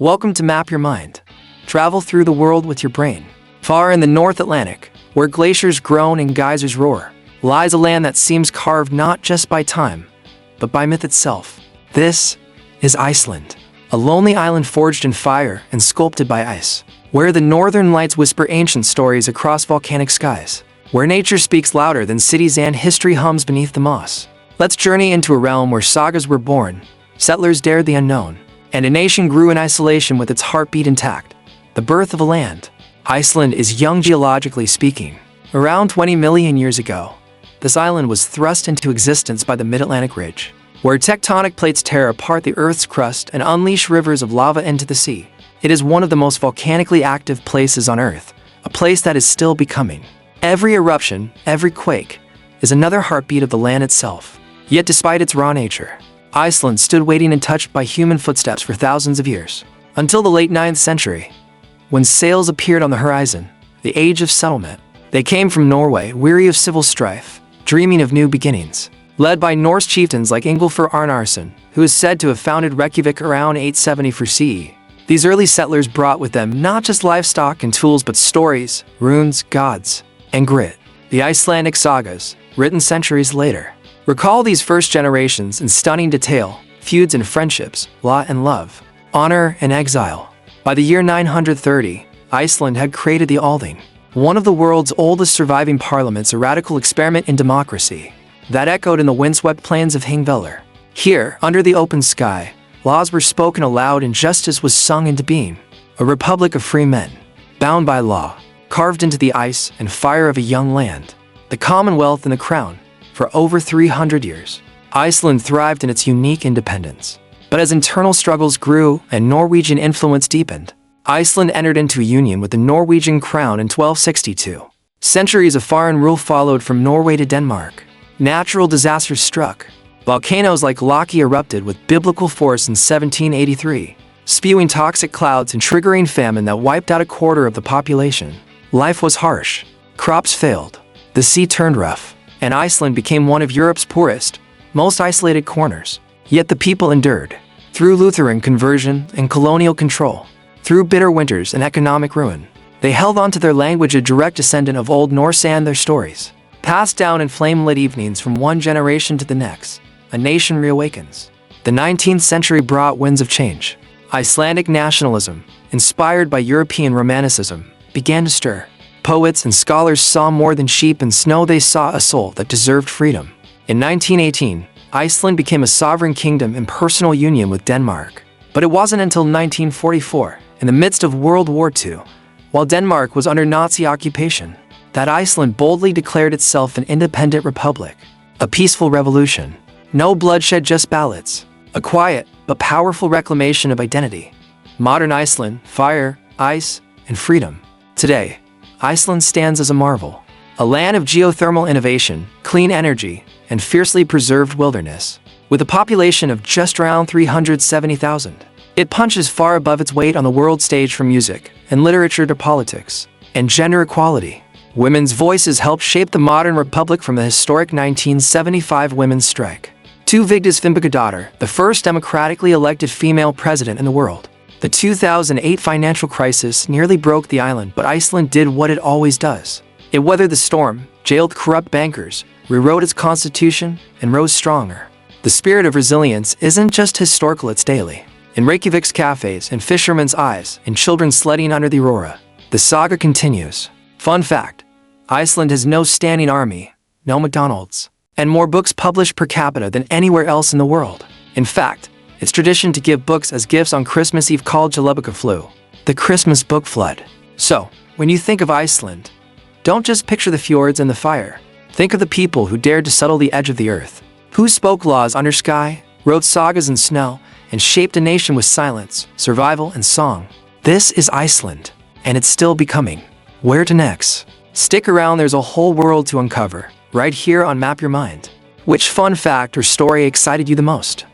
Welcome to Map Your Mind. Travel through the world with your brain. Far in the North Atlantic, where glaciers groan and geysers roar, lies a land that seems carved not just by time, but by myth itself. This is Iceland, a lonely island forged in fire and sculpted by ice, where the northern lights whisper ancient stories across volcanic skies, where nature speaks louder than cities and history hums beneath the moss. Let's journey into a realm where sagas were born, settlers dared the unknown, and a nation grew in isolation with its heartbeat intact. The birth of a land. Iceland is young geologically speaking. Around 20 million years ago, this island was thrust into existence by the Mid-Atlantic Ridge, where tectonic plates tear apart the Earth's crust and unleash rivers of lava into the sea. It is one of the most volcanically active places on Earth, a place that is still becoming. Every eruption, every quake, is another heartbeat of the land itself. Yet despite its raw nature, Iceland stood waiting untouched by human footsteps for thousands of years, until the late 9th century, when sails appeared on the horizon, the age of settlement. They came from Norway, weary of civil strife, dreaming of new beginnings. Led by Norse chieftains like Ingolfur Arnarson, who is said to have founded Reykjavik around 874 CE. These early settlers brought with them not just livestock and tools but stories, runes, gods, and grit. The Icelandic sagas, written centuries later, recall these first generations in stunning detail, feuds and friendships, law and love, honor and exile. By the year 930, Iceland had created the Althing, one of the world's oldest surviving parliaments, a radical experiment in democracy that echoed in the windswept plains of Hingvellir. Here, under the open sky, laws were spoken aloud and justice was sung into being. A republic of free men, bound by law, carved into the ice and fire of a young land, the Commonwealth and the Crown. For over 300 years, Iceland thrived in its unique independence. But as internal struggles grew and Norwegian influence deepened, Iceland entered into a union with the Norwegian crown in 1262. Centuries of foreign rule followed from Norway to Denmark. Natural disasters struck. Volcanoes like Loki erupted with biblical force in 1783, spewing toxic clouds and triggering famine that wiped out a quarter of the population. Life was harsh. Crops failed. The sea turned rough, and Iceland became one of Europe's poorest, most isolated corners. Yet the people endured. Through Lutheran conversion and colonial control, through bitter winters and economic ruin, they held on to their language, a direct descendant of Old Norse, and their stories. Passed down in flame-lit evenings from one generation to the next, a nation reawakens. The 19th century brought winds of change. Icelandic nationalism, inspired by European romanticism, began to stir. Poets and scholars saw more than sheep and snow, they saw a soul that deserved freedom. In 1918, Iceland became a sovereign kingdom in personal union with Denmark. But it wasn't until 1944, in the midst of World War II, while Denmark was under Nazi occupation, that Iceland boldly declared itself an independent republic. A peaceful revolution. No bloodshed, just ballots. A quiet but powerful reclamation of identity. Modern Iceland, fire, ice, and freedom. Today, Iceland stands as a marvel. A land of geothermal innovation, clean energy, and fiercely preserved wilderness. With a population of just around 370,000, it punches far above its weight on the world stage, from music and literature to politics and gender equality. Women's voices helped shape the modern republic, from the historic 1975 women's strike to Vigdis Finnbogadóttir, the first democratically elected female president in the world. The 2008 financial crisis nearly broke the island, but Iceland did what it always does. It weathered the storm, jailed corrupt bankers, rewrote its constitution, and rose stronger. The spirit of resilience isn't just historical, it's daily. In Reykjavik's cafes, in fishermen's eyes, in children sledding under the aurora, the saga continues. Fun fact, Iceland has no standing army, no McDonald's, and more books published per capita than anywhere else in the world. In fact, it's tradition to give books as gifts on Christmas Eve, called Jólabókaflóð, the Christmas book flood. So, when you think of Iceland, don't just picture the fjords and the fire. Think of the people who dared to settle the edge of the earth, who spoke laws under sky, wrote sagas in snow, and shaped a nation with silence, survival, and song. This is Iceland, and it's still becoming. Where to next? Stick around, there's a whole world to uncover, right here on Map Your Mind. Which fun fact or story excited you the most?